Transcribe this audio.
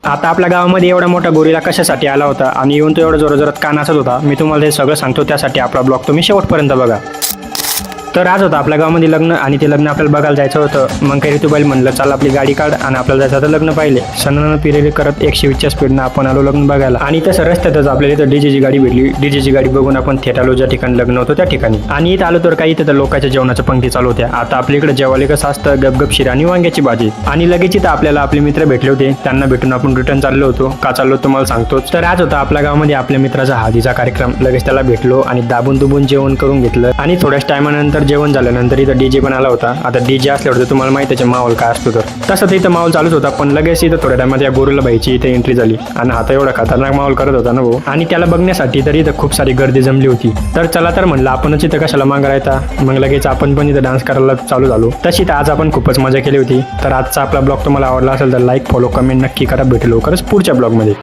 आता आपल्या गावामध्ये एवढा मोठा गोरिला कशासाठी आला होता आणि येऊन तो एवढा जोरात का नाचत होता, मी तुम्हाला हे सगळं सांगतो. त्यासाठी आपला ब्लॉग तुम्ही शेवटपर्यंत बघा. तर आज होतं आपल्या गावामध्ये लग्न आणि ते लग्न आपल्याला बघायला जायचं होतं. मग काही ऋतुबाईल म्हणलं चल आपली गाडी काढ आणि आपल्याला जायचं होतं लग्न पाहिले. सणानं पिरेली करत 120च्या स्पीडनं आपण आलो लग्न बघायला. आणि तसं रस्त्यातच आपल्याला इथं डीजेची गाडी भेटली. डीजेची गाडी बघून आपण थेट आलो ज्या ठिकाणी लग्न होतं त्या ठिकाणी. आणि इथं आलो तर काही इथं लोकांच्या जेवणाच्या पंक्ती चालू होत्या. आता आपल्या इकडे जेवायला कसं असतं, गपगप शिरा आणि वांग्याची भाजी. आणि लगेच इथं आपल्याला आपले मित्र भेटले होते. त्यांना भेटून आपण रिटर्न चाललो होतो. का चाललो तुम्हाला सांगतो. तर आज होता आपल्या गावामध्ये आपल्या मित्राचा हळदीचा कार्यक्रम. लगेच त्याला भेटलो आणि दाबून दुबून जेवण करून घेतलं. आणि थोड्याच टायमानंतर जेवण झाल्यानंतर इथं डीजे पण आला होता. आता डीजे असल्यावर तुम्हाला माहिती त्याचे माहोल काय असतो. तर तसं तर इथं माहोल चालूच होता. पण लगेच इथं थोड्या टायमात या गोरुला बाईची इथे एंट्री झाली आणि आता एवढा खतरनाक माहोल करत होता ना भाऊ. आणि त्याला बघण्यासाठी तर इथं खूप सारी गर्दी जमली होती. तर चला तर म्हणलं आपणच इथं कशाला मागं राहता. मग लगेच आपण पण इथं डान्स करायला चालू झालो. तशी तर आज आपण खूपच मजा केली होती. तर आजचा आपला ब्लॉग तुम्हाला आवडला असेल तर लाईक, फॉलो, कमेंट नक्की करा. भेटू लवकरच पुढच्या ब्लॉगमध्ये.